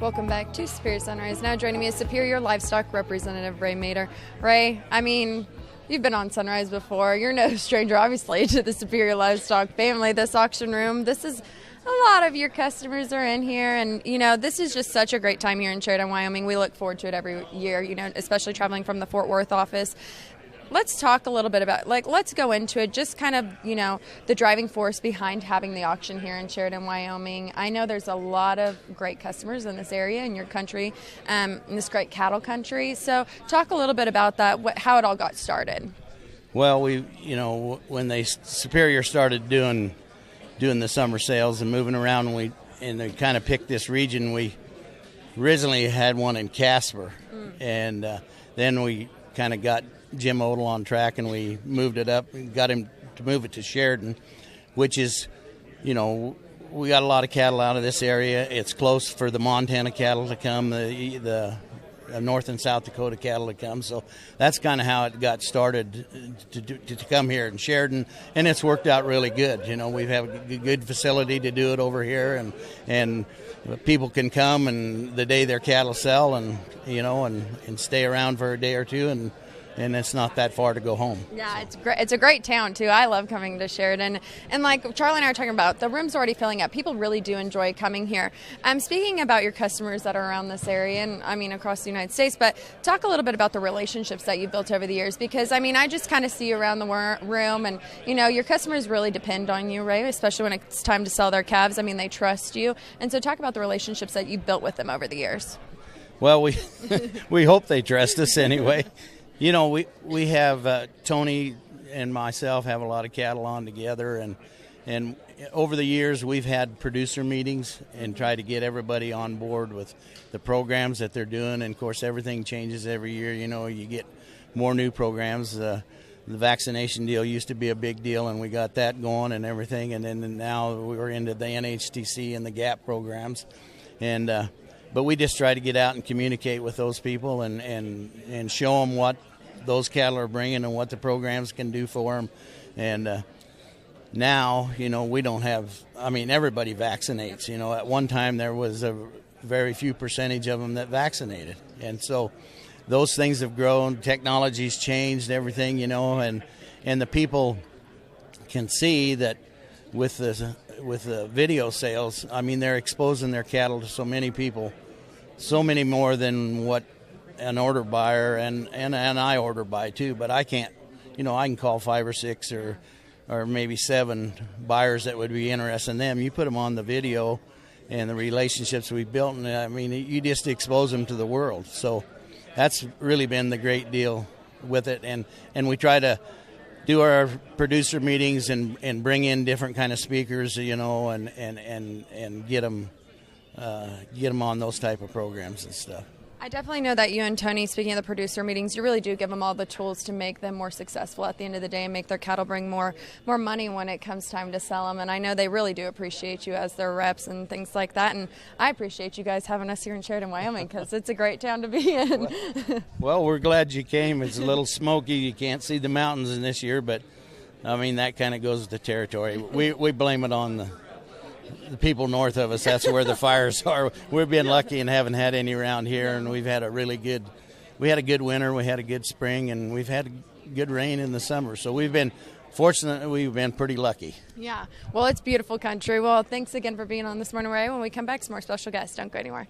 Welcome back to Superior Sunrise. Now joining me is Superior Livestock Representative Ray Mader. Ray, I mean, you've been on Sunrise before. You're no stranger, obviously, to the Superior Livestock family. This auction room, this is a lot of your customers are in here, and this is just such a great time here in Sheridan, Wyoming. We look forward to it every year, especially traveling from the Fort Worth office. Let's talk a little bit about, let's go into it, just kind of, the driving force behind having the auction here in Sheridan, Wyoming. I know there's a lot of great customers in this area, in your country, in this great cattle country. So talk a little bit about that, how it all got started. Well, when they Superior started doing the summer sales and moving around, and they kind of picked this region. We originally had one in Casper, and then we kind of got Jim Odell on track, and we moved it up and got him to move it to Sheridan, which is, we got a lot of cattle out of this area. It's close for the Montana cattle to come, the North and South Dakota cattle to come. So that's kind of how it got started to come here in Sheridan, and it's worked out really good. We have a good facility to do it over here, and people can come and the day their cattle sell, and and stay around for a day or two, and it's not that far to go home. Yeah, it's great. It's a great town, too. I love coming to Sheridan. And like Charlie and I are talking about, the room's already filling up. People really do enjoy coming here. Speaking about your customers that are around this area, and across the United States, but talk a little bit about the relationships that you've built over the years, because, I just kind of see you around the room, and, your customers really depend on you, right? Especially when it's time to sell their calves. They trust you. And so talk about the relationships that you've built with them over the years. Well, we hope they trust us anyway. We have Tony and myself have a lot of cattle on together, and over the years we've had producer meetings and try to get everybody on board with the programs that they're doing. And of course, everything changes every year. You get more new programs. The vaccination deal used to be a big deal, and we got that going and everything. And then now we're into the NHTC and the GAP programs, but we just try to get out and communicate with those people and show them what those cattle are bringing and what the programs can do for them. And now, we don't have, everybody vaccinates. At one time there was a very few percentage of them that vaccinated. And so those things have grown, technology's changed everything, and the people can see that with the video sales, they're exposing their cattle to so many people, so many more than what an order buyer and I order by too. But I can't, I can call 5 or 6 or maybe 7 buyers that would be interested in them. You put them on the video and the relationships we built, and you just expose them to the world. So that's really been the great deal with it. And we try to do our producer meetings and bring in different kind of speakers, and get them on those type of programs and stuff. I definitely know that you and Tony, speaking of the producer meetings, you really do give them all the tools to make them more successful at the end of the day and make their cattle bring more money when it comes time to sell them. And I know they really do appreciate you as their reps and things like that. And I appreciate you guys having us here in Sheridan, Wyoming, because it's a great town to be in. Well, we're glad you came. It's a little smoky. You can't see the mountains in this year, but that kind of goes with the territory. We blame it on the people north of us. That's where the fires are. We've been lucky and haven't had any around here, and we've had a good winter, we had a good spring, and we've had good rain in the summer. So we've been fortunate. We've been pretty lucky. Yeah. Well, it's beautiful country. Well, thanks again for being on this morning, Ray. When we come back, some more special guests. Don't go anywhere.